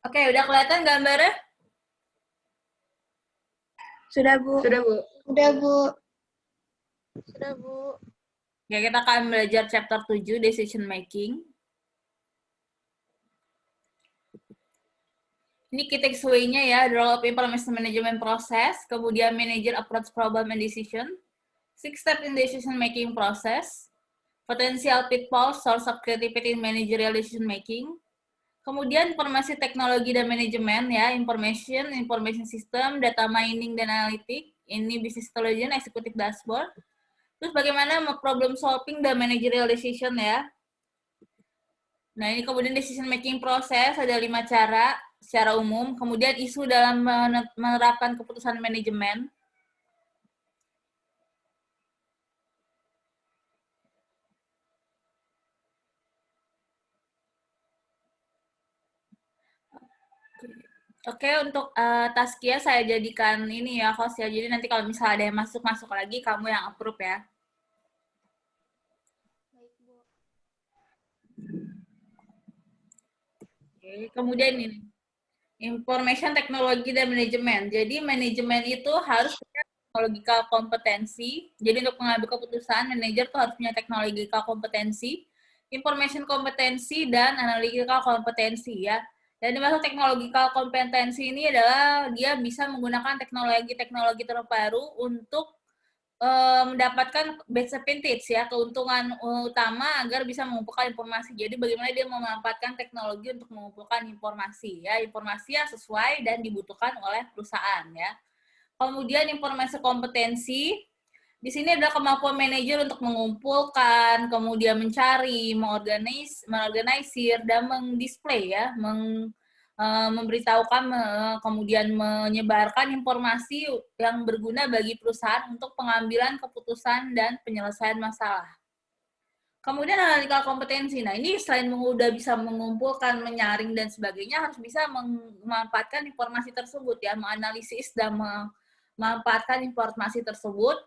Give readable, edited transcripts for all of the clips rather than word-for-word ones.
Oke, udah kelihatan gambarnya? Sudah, Bu. Sudah, Bu. Sudah, Bu. Sudah, Bu. Ya, kita akan belajar chapter 7, decision making. Ini key takeaway-nya ya, role of information management process, kemudian manager approach problem and decision, 6 step in decision making process, potential pitfalls, source of creativity in managerial decision making, kemudian informasi teknologi dan manajemen ya, information system, data mining dan analitik, ini business intelligence, executive dashboard. Terus bagaimana problem solving dan managerial decision ya. Nah, ini kemudian decision making proses ada 5 cara secara umum. Kemudian isu dalam menerapkan keputusan manajemen. Oke, untuk Taskia saya jadikan ini ya host ya. Jadi nanti kalau misalnya ada yang masuk lagi, kamu yang approve ya. Baik, Bu. Oke, kemudian ini information teknologi dan manajemen. Jadi manajemen itu harus punya technological kompetensi. Jadi untuk mengambil keputusan, manajer tuh harus punya technological kompetensi, information kompetensi, dan analytical kompetensi ya. Dan dimaksud technological kompetensi ini adalah dia bisa menggunakan teknologi-teknologi terbaru untuk mendapatkan best advantage ya, keuntungan utama agar bisa mengumpulkan informasi. Jadi bagaimana dia memanfaatkan teknologi untuk mengumpulkan informasi ya, informasi yang sesuai dan dibutuhkan oleh perusahaan ya. Kemudian informasi kompetensi, di sini adalah kemampuan manajer untuk mengumpulkan, kemudian mencari, mengorganisir, dan mendisplay ya, memberitahukan, kemudian menyebarkan informasi yang berguna bagi perusahaan untuk pengambilan keputusan dan penyelesaian masalah. Kemudian analytical kompetensi. Nah, ini selain udah bisa mengumpulkan, menyaring, dan sebagainya, harus bisa memanfaatkan informasi tersebut, ya, menganalisis dan memanfaatkan informasi tersebut,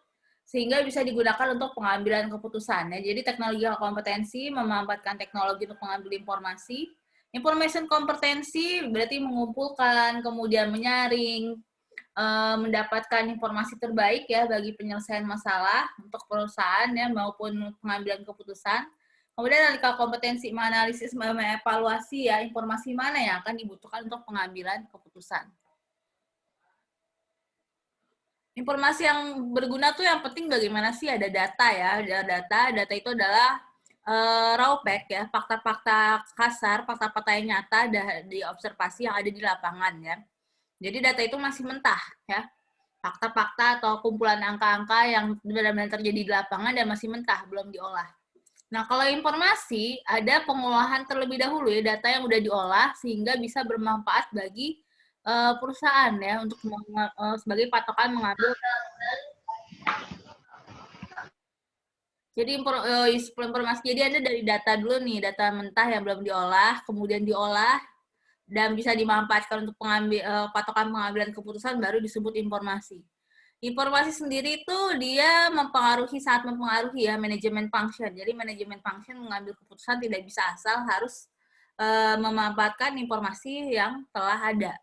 sehingga bisa digunakan untuk pengambilan keputusan. Ya. Jadi, teknologi kompetensi, memanfaatkan teknologi untuk mengambil informasi. Information kompetensi berarti mengumpulkan, kemudian menyaring, mendapatkan informasi terbaik ya bagi penyelesaian masalah untuk perusahaan ya maupun pengambilan keputusan. Kemudian analisa kompetensi menganalisis, mengevaluasi ya informasi mana yang akan dibutuhkan untuk pengambilan keputusan. Informasi yang berguna tuh yang penting bagaimana sih, ada data ya, ada data itu adalah raw fact ya, fakta-fakta kasar, fakta-fakta yang nyata dari observasi yang ada di lapangan ya. Jadi data itu masih mentah ya, fakta-fakta atau kumpulan angka-angka yang benar-benar terjadi di lapangan dan masih mentah, belum diolah. Nah, kalau informasi, ada pengolahan terlebih dahulu ya, data yang udah diolah sehingga bisa bermanfaat bagi perusahaan ya, untuk sebagai patokan mengambil. Jadi informasi, jadi ada dari data dulu nih, data mentah yang belum diolah, kemudian diolah, dan bisa dimanfaatkan untuk patokan pengambilan keputusan, baru disebut informasi. Informasi sendiri itu dia sangat mempengaruhi ya manajemen function. Jadi manajemen function mengambil keputusan tidak bisa asal, harus memanfaatkan informasi yang telah ada.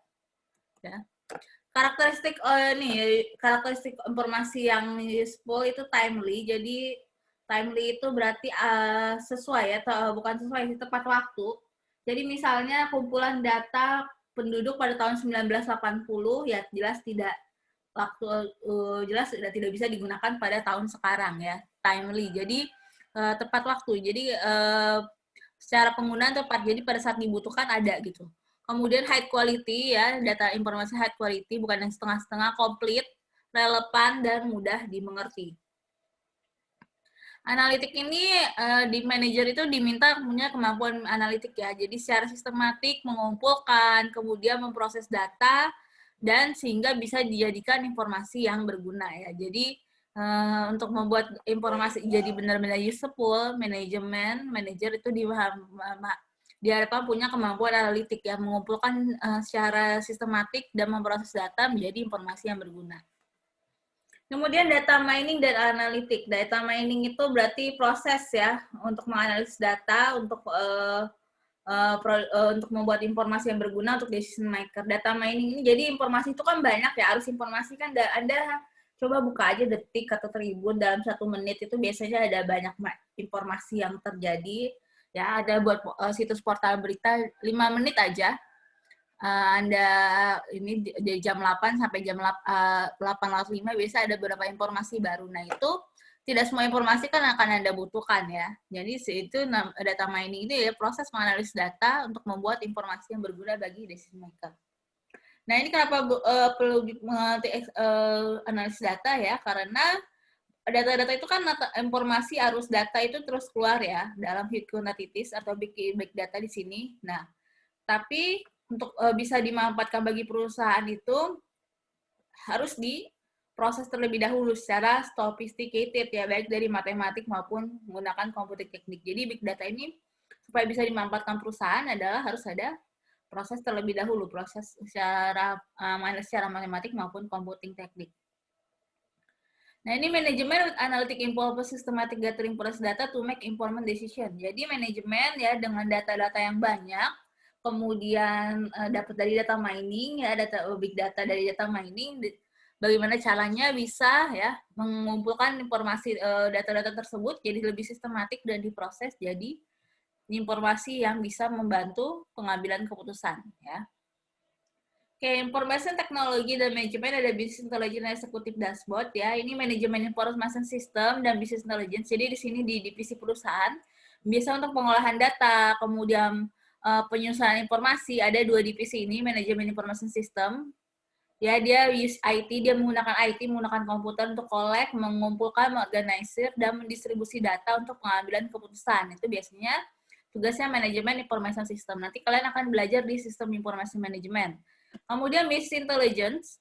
Ya. Karakteristik karakteristik informasi yang useful itu timely. Jadi timely itu berarti sesuai atau bukan sesuai, tepat waktu. Jadi misalnya kumpulan data penduduk pada tahun 1980 ya jelas tidak jelas sudah tidak bisa digunakan pada tahun sekarang ya, timely. Jadi tepat waktu. Jadi secara penggunaan tepat. Jadi pada saat dibutuhkan ada gitu. Kemudian high quality ya, data informasi high quality, bukan yang setengah-setengah, komplit, relevan, dan mudah dimengerti. Analitik ini di manajer itu diminta punya kemampuan analitik ya. Jadi secara sistematik mengumpulkan, kemudian memproses data, dan sehingga bisa dijadikan informasi yang berguna ya. Jadi untuk membuat informasi jadi benar-benar useful, manajer itu diharapkan punya kemampuan analitik ya, mengumpulkan secara sistematik dan memproses data menjadi informasi yang berguna. Kemudian data mining dan analitik. Data mining itu berarti proses ya untuk menganalisis data untuk untuk membuat informasi yang berguna untuk decision maker. Data mining ini, jadi informasi itu kan banyak ya, arus informasi kan Anda coba buka aja Detik atau Tribun, dalam 1 menit itu biasanya ada banyak informasi yang terjadi. Ya, ada buat situs portal berita 5 menit aja. Anda ini dari jam 8 sampai jam 8.05 biasa ada beberapa informasi baru. Nah, itu tidak semua informasi kan akan Anda butuhkan ya. Jadi itu data mining itu ya proses menganalisis data untuk membuat informasi yang berguna bagi decision maker. Nah, ini kenapa perlu mengerti analisis data ya? Karena data-data itu kan informasi arus data itu terus keluar ya dalam kuantitatif atau big data di sini. Nah, tapi untuk bisa dimanfaatkan bagi perusahaan itu harus diproses terlebih dahulu secara sophisticated ya, baik dari matematik maupun menggunakan komputer teknik. Jadi big data ini supaya bisa dimanfaatkan perusahaan adalah harus ada proses terlebih dahulu, proses secara matematik maupun computing teknik. Nah, ini manajemen analytic informed systematic gathering process data to make informed decision. Jadi manajemen ya dengan data-data yang banyak, kemudian dapat dari data mining ya, data big data dari data mining, bagaimana caranya bisa ya mengumpulkan informasi data-data tersebut jadi lebih sistematik dan diproses jadi informasi yang bisa membantu pengambilan keputusan ya. Oke, information teknologi dan manajemen ada business intelligence executive dashboard ya. Ini manajemen information system dan business intelligence. Jadi di sini di divisi perusahaan biasa untuk pengolahan data, kemudian penyusunan informasi, ada 2 divisi ini, manajemen information system. Ya, dia use IT, dia menggunakan IT, menggunakan komputer untuk collect, mengumpulkan, mengorganisir, dan mendistribusi data untuk pengambilan keputusan. Itu biasanya tugasnya manajemen information system. Nanti kalian akan belajar di sistem informasi manajemen. Kemudian business intelligence,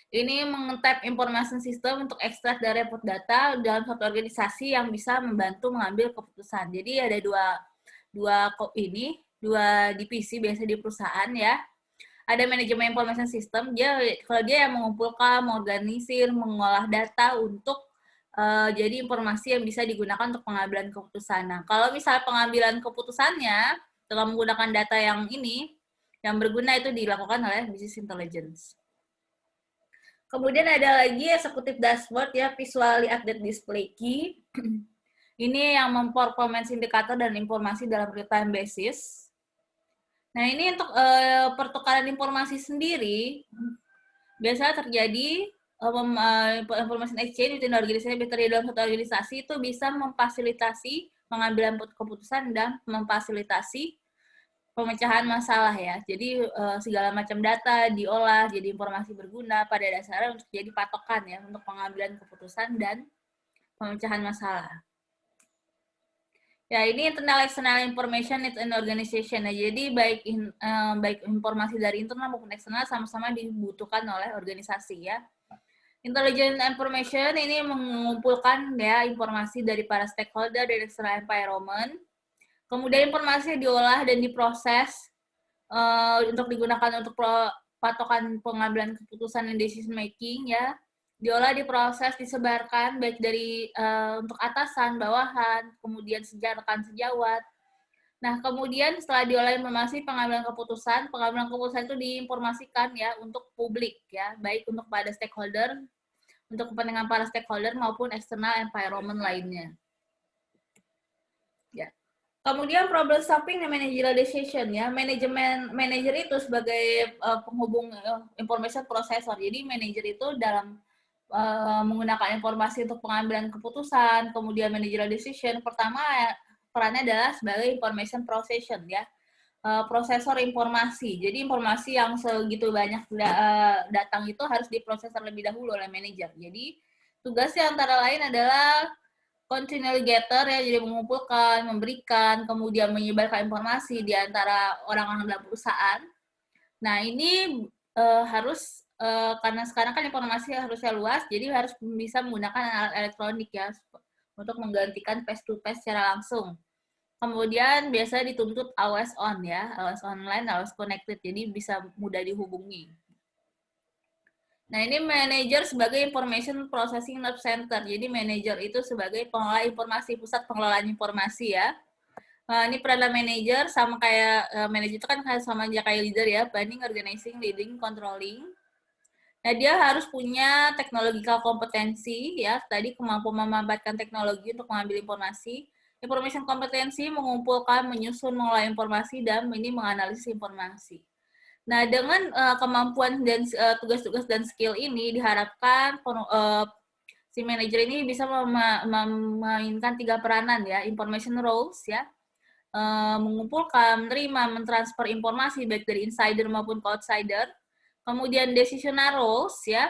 ini meng-tap information system untuk ekstrak dari report data dalam satu organisasi yang bisa membantu mengambil keputusan. Jadi ada dua divisi biasa di perusahaan ya. Ada manajemen information system, kalau dia yang mengumpulkan, mengorganisir, mengolah data untuk jadi informasi yang bisa digunakan untuk pengambilan keputusan. Nah, kalau misal pengambilan keputusannya dengan menggunakan data yang ini, yang berguna itu dilakukan oleh business intelligence. Kemudian ada lagi executive dashboard ya, visually update display key. Ini yang memperformance indikator dan informasi dalam real time basis. Nah, ini untuk pertukaran informasi sendiri biasa terjadi information exchange within organisasi, dalam satu organisasi itu bisa memfasilitasi pengambilan keputusan dan memfasilitasi pemecahan masalah ya. Jadi segala macam data diolah jadi informasi berguna pada dasarnya untuk jadi patokan ya untuk pengambilan keputusan dan pemecahan masalah. Ya, ini internal external information in an organization. Nah, jadi baik informasi dari internal maupun eksternal sama-sama dibutuhkan oleh organisasi ya. Intelligent information ini mengumpulkan ya informasi dari para stakeholder dari external environment. Kemudian informasi diolah dan diproses untuk digunakan untuk patokan pengambilan keputusan dan decision making ya. Diolah, diproses, disebarkan baik dari untuk atasan, bawahan, kemudian rekan sejawat. Nah, kemudian setelah diolah informasi pengambilan keputusan itu diinformasikan ya untuk publik ya, baik untuk pada stakeholder, untuk kepentingan para stakeholder maupun external environment lainnya. Ya. Kemudian problem solving dan managerial decision ya. Manager itu sebagai penghubung information processor. Jadi manager itu dalam menggunakan informasi untuk pengambilan keputusan, kemudian managerial decision. Pertama perannya adalah sebagai information processor ya. Prosesor informasi. Jadi informasi yang segitu banyak datang itu harus diproses terlebih dahulu oleh manajer. Jadi tugasnya antara lain adalah continually gather ya, jadi mengumpulkan, memberikan, kemudian menyebarkan informasi di antara orang-orang dalam perusahaan. Nah, ini harus karena sekarang kan informasi harusnya luas, jadi harus bisa menggunakan alat elektronik ya untuk menggantikan face to face secara langsung. Kemudian biasanya dituntut always on ya, always online, always connected, jadi bisa mudah dihubungi. Nah, ini manajer sebagai information processing nerve center. Jadi manajer itu sebagai pengelola informasi, pusat pengelolaan informasi ya. Ini peranan manager sama kayak manager itu kan sama aja kayak leader ya, planning, organizing, leading, controlling. Nah, dia harus punya technological kompetensi ya, tadi kemampuan memanfaatkan teknologi untuk mengambil informasi. Information kompetensi mengumpulkan, menyusun, mengolah informasi, dan ini menganalisis informasi. Nah, dengan kemampuan dan tugas-tugas dan skill ini diharapkan si manajer ini bisa memainkan 3 peranan ya, information roles ya, mengumpulkan, menerima, mentransfer informasi baik dari insider maupun ke outsider. Kemudian decisional roles ya,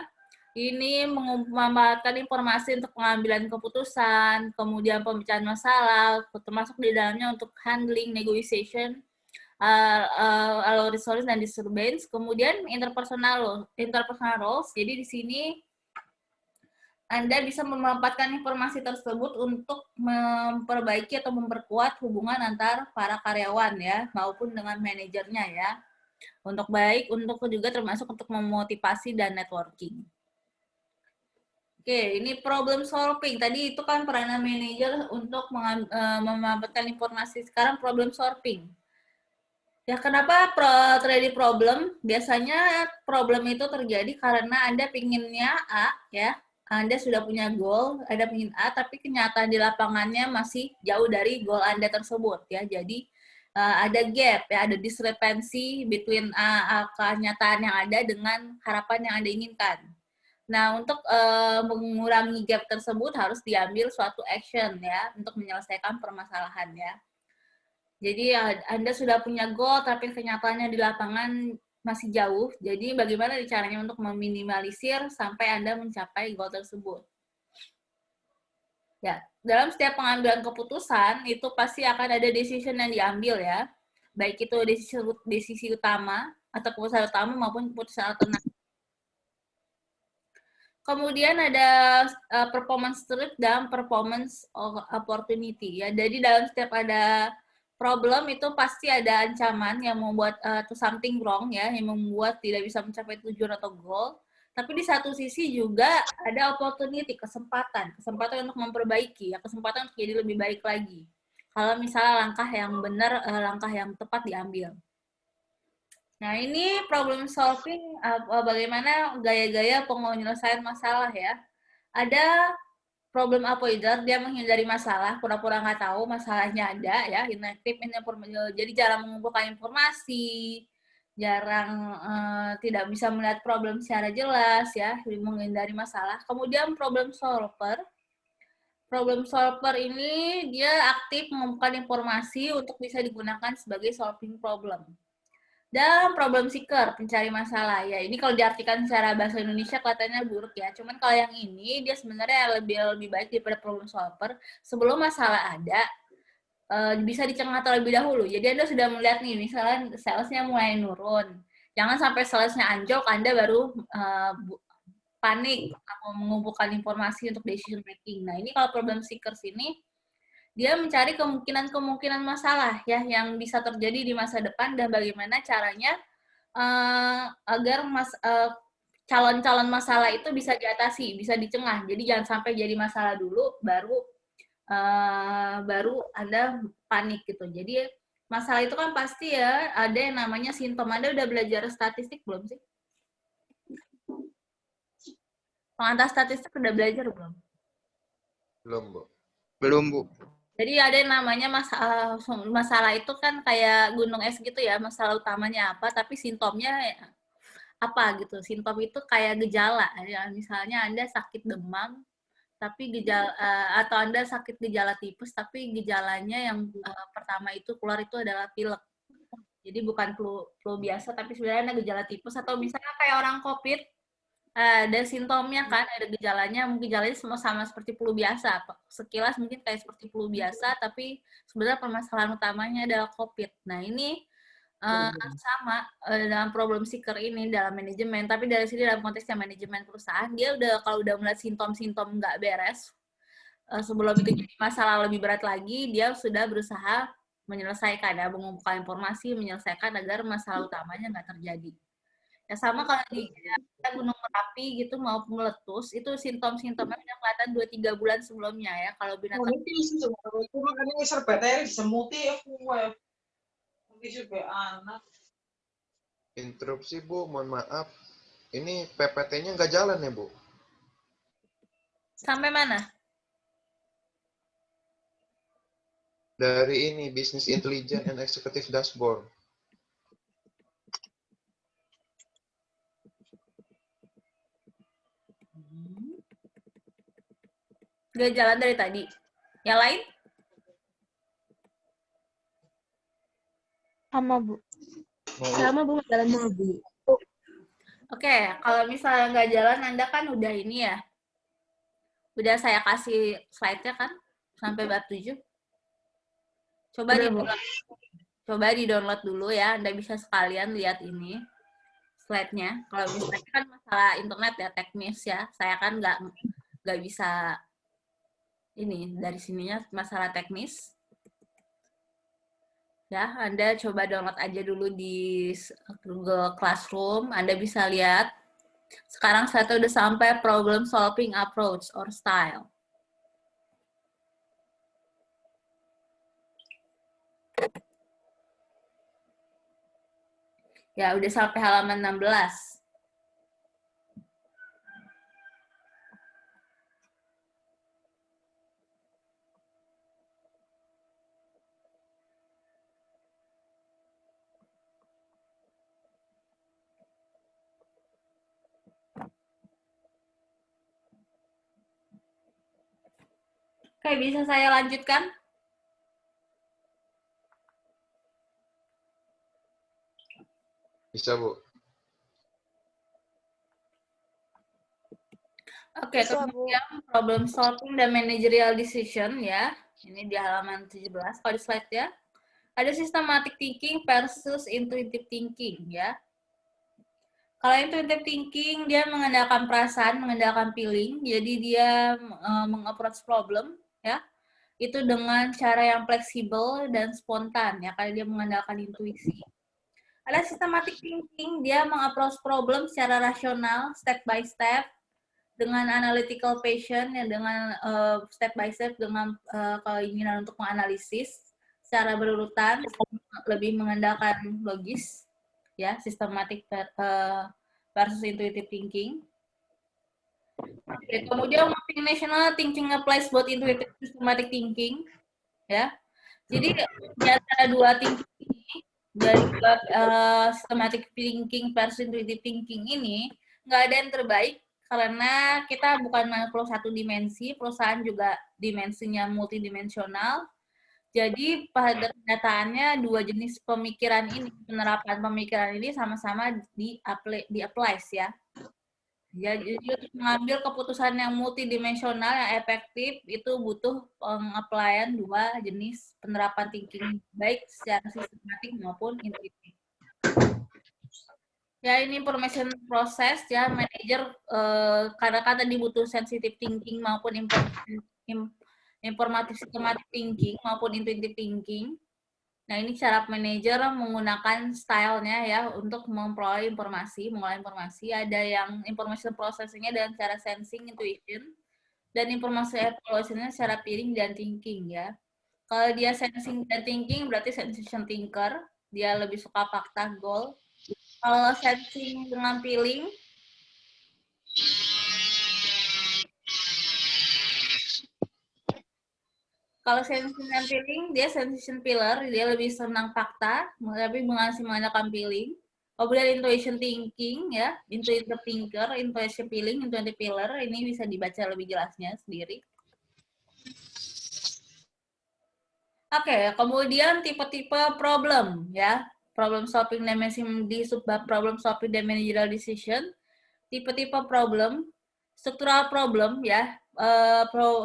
ini memanfaatkan informasi untuk pengambilan keputusan, kemudian pemecahan masalah, termasuk di dalamnya untuk handling, negotiation, resource dan disturbance. Kemudian interpersonal roles. Jadi di sini Anda bisa memanfaatkan informasi tersebut untuk memperbaiki atau memperkuat hubungan antar para karyawan ya, maupun dengan manajernya ya. Untuk juga termasuk untuk memotivasi dan networking. Oke, ini problem solving. Tadi itu kan peranan manajer untuk memanfaatkan informasi. Sekarang problem solving. Ya, kenapa terjadi problem? Biasanya problem itu terjadi karena Anda pinginnya A, ya. Anda sudah punya goal, Anda pingin A, tapi kenyataan di lapangannya masih jauh dari goal Anda tersebut, ya. Jadi, ada gap, ya, ada discrepancy between kenyataan yang ada dengan harapan yang Anda inginkan. Nah, untuk mengurangi gap tersebut harus diambil suatu action, ya, untuk menyelesaikan permasalahan, ya. Jadi Anda sudah punya goal, tapi kenyataannya di lapangan masih jauh. Jadi bagaimana caranya untuk meminimalisir sampai Anda mencapai goal tersebut? Ya, dalam setiap pengambilan keputusan itu pasti akan ada decision yang diambil ya, baik itu decisi utama atau keputusan utama maupun keputusan alternatif. Kemudian ada performance threat dan performance opportunity ya. Jadi dalam setiap ada problem itu pasti ada ancaman yang membuat something wrong ya, yang membuat tidak bisa mencapai tujuan atau goal. Tapi di satu sisi juga ada opportunity, kesempatan untuk memperbaiki, ya, kesempatan untuk jadi lebih baik lagi. Kalau misalnya langkah yang benar, langkah yang tepat diambil. Nah, ini problem solving, bagaimana gaya-gaya penyelesaian masalah ya. Ada problem avoider, dia menghindari masalah, pura-pura nggak tahu masalahnya ada ya, inactive, jadi jarang mengumpulkan informasi, jarang tidak bisa melihat problem secara jelas ya, menghindari masalah. Kemudian problem solver ini dia aktif mengumpulkan informasi untuk bisa digunakan sebagai solving problem. Dan problem seeker, pencari masalah. Ya, ini kalau diartikan secara bahasa Indonesia kelihatannya buruk ya. Cuman kalau yang ini, dia sebenarnya lebih baik daripada problem solver. Sebelum masalah ada, bisa dicegah terlebih dahulu. Jadi Anda sudah melihat nih, misalnya salesnya mulai nurun. Jangan sampai salesnya anjlok, Anda baru panik atau mengumpulkan informasi untuk decision making. Nah, ini kalau problem seekers ini, dia mencari kemungkinan masalah ya yang bisa terjadi di masa depan dan bagaimana caranya agar calon-calon masalah itu bisa diatasi, bisa dicegah. Jadi jangan sampai jadi masalah dulu, baru Anda panik gitu. Jadi masalah itu kan pasti ya ada yang namanya simptom. Anda udah belajar statistik belum sih? Pengantar statistik udah belajar belum? Belum, Bu. Belum, Bu. Jadi ada yang namanya masalah itu kan kayak gunung es gitu ya, masalah utamanya apa, tapi simptomnya apa gitu. Simptom itu kayak gejala, ya. Misalnya Anda sakit demam, tapi atau Anda sakit gejala tipes, tapi gejalanya yang pertama itu keluar itu adalah pilek. Jadi bukan flu biasa, tapi sebenarnya ada gejala tipes, atau misalnya kayak orang COVID, ada simptomnya kan, ada gejalanya, mungkin gejalanya semua sama seperti flu biasa. Sekilas mungkin kayak seperti flu biasa, tapi sebenarnya permasalahan utamanya adalah COVID. Nah, ini sama dalam problem seeker ini dalam manajemen, tapi dari sini dalam konteksnya manajemen perusahaan, dia kalau udah melihat simptom-simptom nggak beres, sebelum itu jadi masalah lebih berat lagi, dia sudah berusaha menyelesaikan, ya, mengumpulkan informasi, menyelesaikan agar masalah utamanya nggak terjadi. Ya sama kalau di Gunung Merapi gitu mau meletus, itu simptom-simptomnya udah kelihatan 2-3 bulan sebelumnya ya. Kalau binatang Itu makanya wis serba teri disemuti aku wae. Wis serba anak. Interupsi Bu, mohon maaf. Ini PPT-nya nggak jalan ya Bu? sampai mana? Dari ini, Business Intelligence and Executive Dashboard. Nggak jalan dari tadi. Yang lain? Sama, Bu. Mau Sama, Bu. Jalan sama, Bu. Oke, kalau misalnya nggak jalan, Anda kan udah ini ya. Udah saya kasih slide-nya kan? Sampai bab 7. Coba Udah, Bu. di-download dulu ya. Anda bisa sekalian lihat ini slide-nya. Kalau misalnya kan masalah internet ya, teknis ya. Saya kan nggak bisa ini dari sininya masalah teknis. Ya, Anda coba download aja dulu di Google Classroom. Anda bisa lihat. Sekarang saya udah sampai problem solving approach or style. Ya, udah sampai halaman 16. Oke, bisa saya lanjutkan? bisa Bu? Oke, kemudian problem solving dan managerial decision ya. Ini di halaman 17, kalau di slide ya. Ada systematic thinking versus intuitive thinking ya. Kalau intuitive thinking, dia mengandalkan perasaan, mengandalkan feeling, jadi dia meng-approach problem ya. Itu dengan cara yang fleksibel dan spontan ya, karena dia mengandalkan intuisi. Ada systematic thinking, dia meng-approach problem secara rasional, step by step, dengan analytical passion, ya, dengan step by step, dengan keinginan untuk menganalisis secara berurutan, lebih mengandalkan logis, ya, systematic versus intuitive thinking. Oke, kemudian multinational thinking applies both intuitive and systematic thinking, ya. Jadi di antara dua thinking ini, dari systematic thinking versus intuitive thinking ini, nggak ada yang terbaik karena kita bukan makhluk satu dimensi, perusahaan juga dimensinya multidimensional. Jadi pada kenyataannya dua jenis pemikiran ini, penerapan pemikiran ini sama-sama di-apply ya. Jadi untuk mengambil keputusan yang multidimensional yang efektif itu butuh pengaplaian dua jenis penerapan thinking baik secara sistematik maupun intuitif. Ya ini information process ya manager kadang-kadang tadi butuh sensitive thinking maupun informatif systematic thinking maupun intuitive thinking. Nah, ini cara manajer menggunakan stylenya ya untuk memperoleh informasi, mengolah informasi. Ada yang information processing-nya dengan cara sensing, intuition, dan informasi evaluation-nya secara feeling dan thinking ya. Kalau dia sensing dan thinking berarti sensation thinker, dia lebih suka fakta, goal. Kalau sensing dengan feeling, kalau sensing dan feeling, dia sensation pillar, dia lebih senang fakta, tapi mengasih mengandalkan feeling. Kemudian intuition thinking, ya, intuitive thinker, intuition feeling, intuitive pillar, ini bisa dibaca lebih jelasnya sendiri. Oke, kemudian tipe-tipe problem, ya. Problem solving dan di subbab problem solving dan managerial decision. Tipe-tipe problem, struktural problem, ya.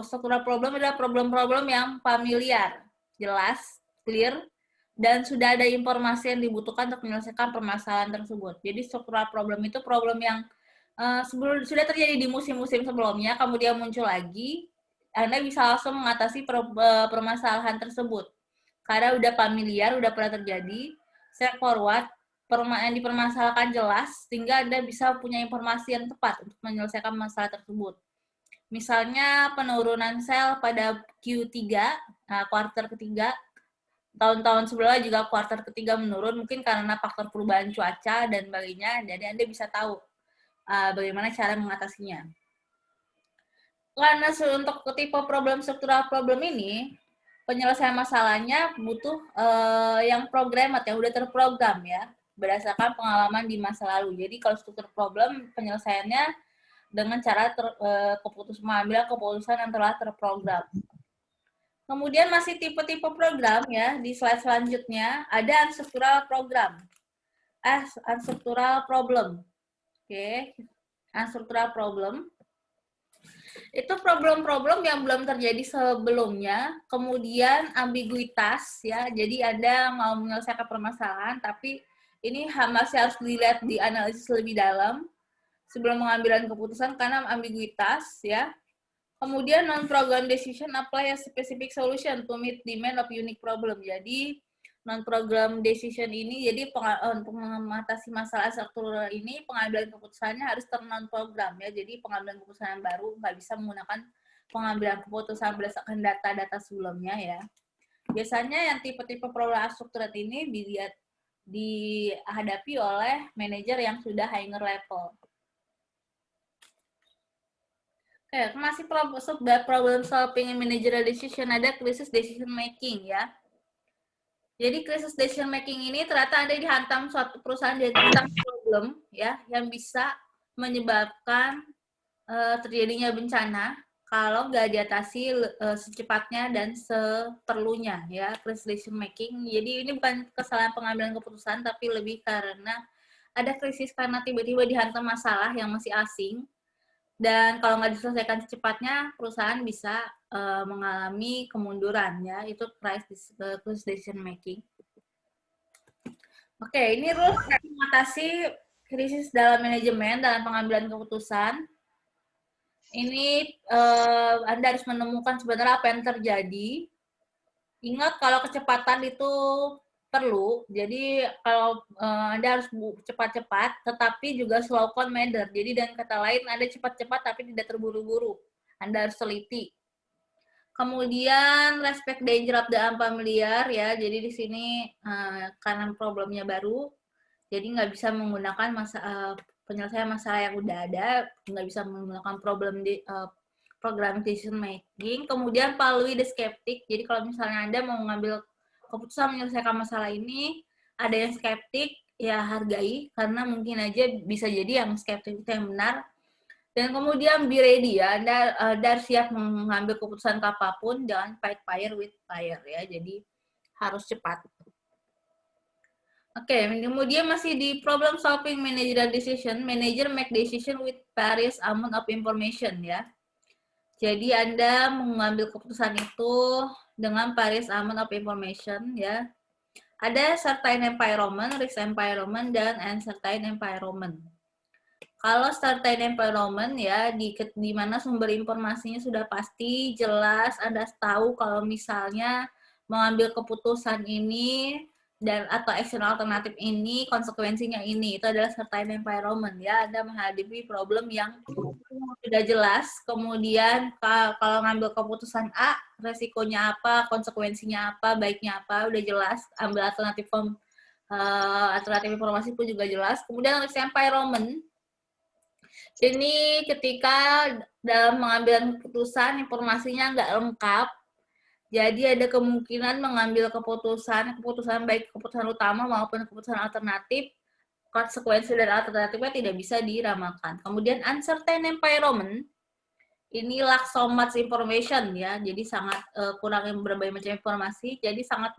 Struktural problem adalah problem-problem yang familiar, jelas, clear, dan sudah ada informasi yang dibutuhkan untuk menyelesaikan permasalahan tersebut. Jadi struktural problem itu problem yang sudah terjadi di musim-musim sebelumnya, kemudian muncul lagi, Anda bisa langsung mengatasi permasalahan tersebut. Karena udah familiar, udah pernah terjadi, straightforward, yang dipermasalahkan jelas, sehingga Anda bisa punya informasi yang tepat untuk menyelesaikan masalah tersebut. Misalnya penurunan sel pada Q3, kuartal ketiga, tahun-tahun sebelumnya juga kuartal ketiga menurun, mungkin karena faktor perubahan cuaca dan sebagainya, jadi Anda bisa tahu bagaimana cara mengatasinya. Karena untuk tipe problem struktural problem ini, penyelesaian masalahnya butuh yang programmed, yang udah terprogram ya, berdasarkan pengalaman di masa lalu. Jadi kalau struktur problem, penyelesaiannya dengan cara mengambil keputusan yang telah terprogram. Kemudian masih tipe-tipe program ya, di slide selanjutnya ada unstructural program. Unstructural problem. Oke, unstructural problem. Itu problem-problem yang belum terjadi sebelumnya, kemudian ambiguitas ya, jadi Anda mau menyelesaikan permasalahan, tapi ini masih harus dilihat, dianalisis lebih dalam sebelum mengambil keputusan karena ambiguitas ya. Kemudian non-program decision apply a specific solution to meet demand of unique problem. Jadi non-program decision ini, jadi untuk mengatasi masalah struktural ini, pengambilan keputusannya harus non-program ya. Jadi pengambilan keputusan yang baru nggak bisa menggunakan pengambilan keputusan berdasarkan data-data sebelumnya ya. Biasanya yang tipe-tipe problem struktural ini dihadapi oleh manajer yang sudah higher level. Oke, masih problem solving and managerial decision, ada crisis decision making ya. Jadi crisis decision making ini ternyata ada dihantam suatu perusahaan tentang problem ya yang bisa menyebabkan terjadinya bencana kalau nggak diatasi secepatnya dan seperlunya ya, crisis decision making. Jadi ini bukan kesalahan pengambilan keputusan tapi lebih karena ada krisis karena tiba-tiba dihantam masalah yang masih asing. Dan kalau nggak diselesaikan secepatnya, perusahaan bisa mengalami kemunduran ya, itu crisis decision making. Oke, ini rules mengatasi krisis dalam manajemen dalam pengambilan keputusan. Ini Anda harus menemukan sebenarnya apa yang terjadi. Ingat kalau kecepatan itu perlu, jadi kalau Anda harus cepat-cepat, tetapi juga slow con manner. Jadi dengan kata lain, Anda cepat-cepat tapi tidak terburu-buru. Anda harus teliti. Kemudian respect danger of the unfamiliar ya. Jadi di sini karena problemnya baru, jadi nggak bisa menggunakan penyelesaian masalah yang udah ada, nggak bisa menggunakan program decision making. Kemudian palui the skeptic. Jadi kalau misalnya Anda mau mengambil keputusan menyelesaikan masalah ini, ada yang skeptik, ya hargai, karena mungkin aja bisa jadi yang skeptik itu yang benar. Dan kemudian be ready ya, Anda harus siap mengambil keputusan apapun, jangan fight fire with fire ya, jadi harus cepat. Oke, kemudian masih di problem solving managerial decision, manager make decision with various amount of information ya. Jadi Anda mengambil keputusan itu dengan various amount of information ya. Ada certain environment, risk environment, dan uncertain environment. Kalau certain environment ya, di mana sumber informasinya sudah pasti, jelas, Anda tahu kalau misalnya mengambil keputusan ini dan atau action alternatif ini, konsekuensinya ini, itu adalah certain environment ya. Anda menghadapi problem yang sudah jelas, kemudian kalau ngambil keputusan A, resikonya apa, konsekuensinya apa, baiknya apa, udah jelas, ambil alternatif informasi pun juga jelas. Kemudian risk environment, ini ketika dalam mengambil keputusan informasinya nggak lengkap, jadi ada kemungkinan mengambil keputusan baik keputusan utama maupun keputusan alternatif, konsekuensi dari alternatifnya tidak bisa diramalkan. Kemudian uncertain environment, ini lack so much information ya, jadi sangat kurang berbagai macam informasi, jadi sangat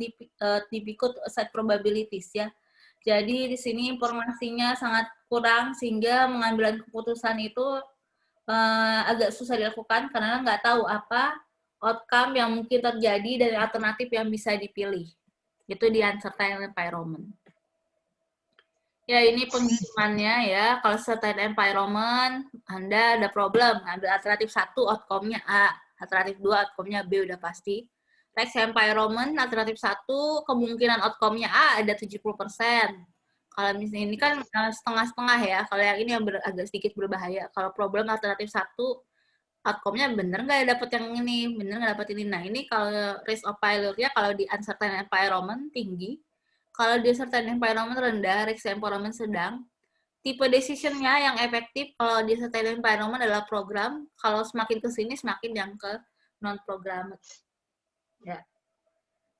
difficult to assess probabilities ya. Jadi di sini informasinya sangat kurang sehingga mengambil keputusan itu agak susah dilakukan karena nggak tahu apa outcome yang mungkin terjadi dari alternatif yang bisa dipilih. Itu di uncertain environment. Ya, ini penghitungannya ya. Kalau certain environment, Anda ada problem. Ambil alternatif 1, outcome-nya A. Alternatif 2, outcome-nya B, udah pasti. Risk environment, alternatif 1, kemungkinan outcome-nya A ada 70%. Kalau misalnya ini kan setengah-setengah ya. Kalau yang ini yang agak sedikit berbahaya. Kalau problem alternatif 1, outcome-nya bener nggak dapet yang ini, bener nggak dapet ini. Nah, ini kalau risk of failure-nya kalau di uncertain environment tinggi, kalau di certain environment rendah, risk environment sedang. Tipe decision-nya yang efektif kalau di certain environment adalah program, kalau semakin ke sini semakin yang ke non-programmed. Ya.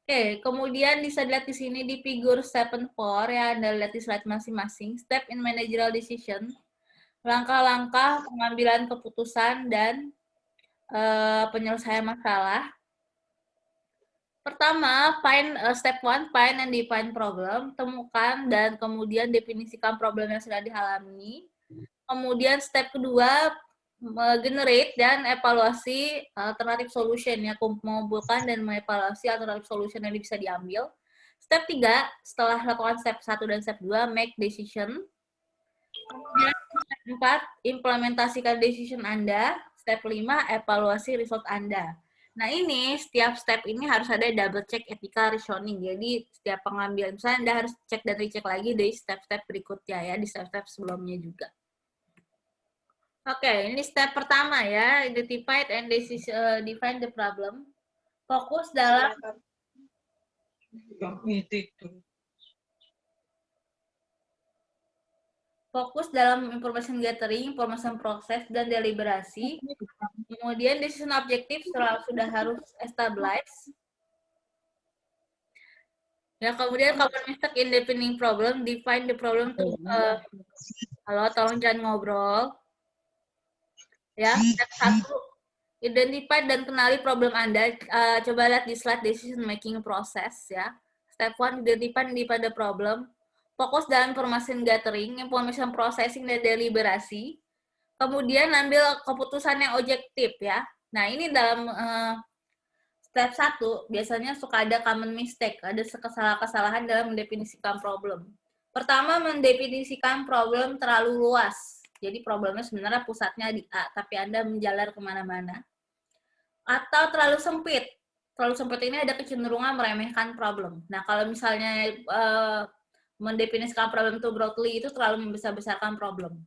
Oke, kemudian bisa dilihat di sini di figur 7.4 ya, Anda lihat di slide masing-masing. Step in managerial decision, langkah-langkah pengambilan keputusan dan penyelesaian masalah. Pertama, step 1, find and define problem, temukan dan kemudian definisikan problem yang sedang dialami. Kemudian step kedua, generate dan evaluasi alternative solution, ya, mengumpulkan dan mengevaluasi alternative solution yang bisa diambil. Step 3, setelah lakukan step 1 dan step 2, make decision. Kemudian step 4, implementasikan decision Anda. Step 5, evaluasi result Anda. Nah, ini setiap step ini harus ada double check ethical reasoning. Jadi setiap pengambilan, misalnya Anda harus cek dan recheck lagi dari step-step berikutnya ya, di step-step sebelumnya juga. Oke, ini step pertama ya, identify and define the problem. Fokus dalam information gathering, information process, dan deliberasi. Kemudian decision objective sudah harus established. Ya, kemudian common mistake in defining problem, define the problem to halo, tolong jangan ngobrol. Ya, step 1, identify dan kenali problem Anda. Coba lihat di slide decision making process ya. Step 1, identify and define the problem. Fokus dalam information gathering, information processing, dan deliberasi. Kemudian ambil keputusan yang objektif ya. Nah, ini dalam step 1 biasanya suka ada common mistake, ada kesalahan dalam mendefinisikan problem. Pertama, mendefinisikan problem terlalu luas. Jadi problemnya sebenarnya pusatnya di A, tapi Anda menjalar kemana-mana. Atau terlalu sempit. Terlalu sempit ini ada kecenderungan meremehkan problem. Nah, kalau misalnya mendefinisikan problem itu broadly, itu terlalu membesar-besarkan problem.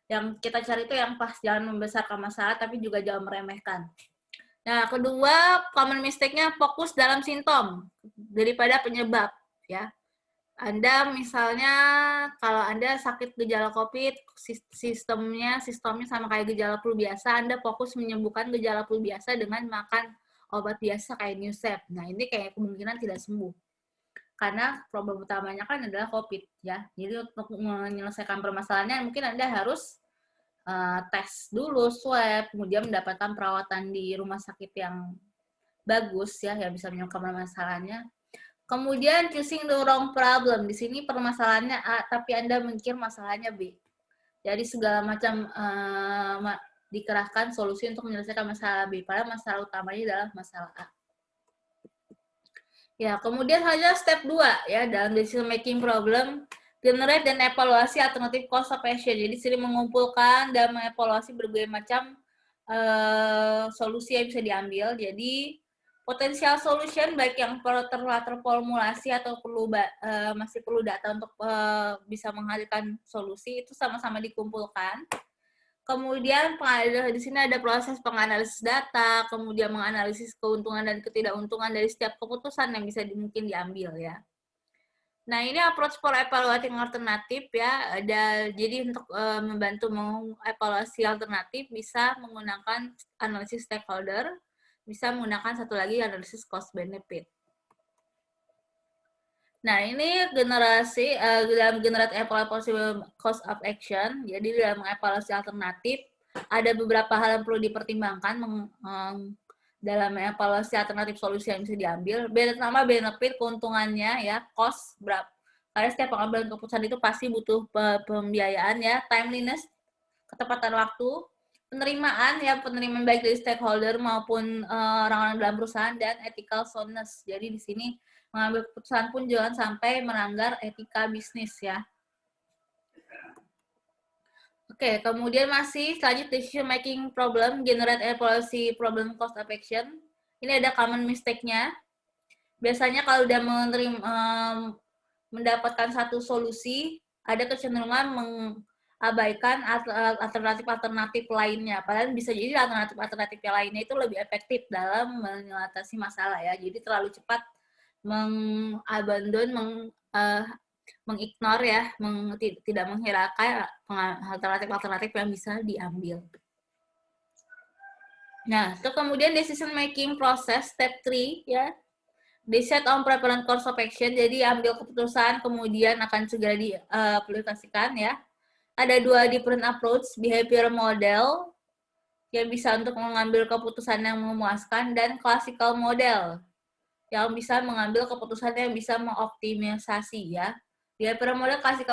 Yang kita cari itu yang pas, jangan membesarkan masalah, tapi juga jangan meremehkan. Nah, kedua, common mistake-nya fokus dalam simptom daripada penyebab, ya. Anda misalnya, kalau Anda sakit gejala COVID, sistemnya sama kayak gejala flu biasa, Anda fokus menyembuhkan gejala flu biasa dengan makan obat biasa kayak Newsep. Nah, ini kayak kemungkinan tidak sembuh. Karena problem utamanya kan adalah COVID, ya. Jadi untuk menyelesaikan permasalahannya, mungkin Anda harus tes dulu, swab, kemudian mendapatkan perawatan di rumah sakit yang bagus, ya, yang bisa menyelesaikan masalahnya. Kemudian choosing the wrong problem. Di sini permasalahannya A, tapi Anda mikir masalahnya B. Jadi segala macam dikerahkan solusi untuk menyelesaikan masalah B, padahal masalah utamanya adalah masalah A. Ya, kemudian saja step 2 ya, dalam decision making problem, generate dan evaluasi alternatif cost of action. Jadi sering mengumpulkan dan mengevaluasi berbagai macam solusi yang bisa diambil. Jadi potensial solution baik yang telah terformulasi atau masih perlu data untuk bisa menghasilkan solusi itu sama-sama dikumpulkan. Kemudian di sini ada proses penganalisis data, kemudian menganalisis keuntungan dan ketidakuntungan dari setiap keputusan yang bisa mungkin diambil ya. Nah, ini approach for evaluating alternatif ya. Jadi untuk membantu mengevaluasi alternatif bisa menggunakan analisis stakeholder, bisa menggunakan satu lagi analisis cost benefit. Nah, ini dalam generate evaluasi cost of action. Jadi dalam mengevaluasi alternatif ada beberapa hal yang perlu dipertimbangkan dalam evaluasi alternatif solusi yang bisa diambil. Pertama, benefit, keuntungannya ya, cost berapa. Karena setiap pengambilan keputusan itu pasti butuh pembiayaan ya, timeliness, ketepatan waktu, penerimaan baik dari stakeholder maupun orang-orang dalam perusahaan, dan ethical soundness. Jadi di sini mengambil keputusan pun jangan sampai melanggar etika bisnis ya. Oke, kemudian masih selanjutnya decision making problem, generate evaluasi problem cost of action. Ini ada common mistake-nya. Biasanya kalau udah mendapatkan satu solusi, ada kecenderungan mengabaikan alternatif-alternatif lainnya. Padahal bisa jadi alternatif-alternatif yang lainnya itu lebih efektif dalam mengatasi masalah ya. Jadi terlalu cepat mengabandon, mengignore ya, tidak menghiraukan alternatif-alternatif yang bisa diambil. Nah, itu kemudian decision making process step 3 ya. Decide on prevalent course of action, jadi ambil keputusan kemudian akan segera diaplikasikan ya. Ada 2 different approach, behavior model yang bisa untuk mengambil keputusan yang memuaskan dan classical model yang bisa mengambil keputusan yang bisa mengoptimisasi ya. Behavior model classical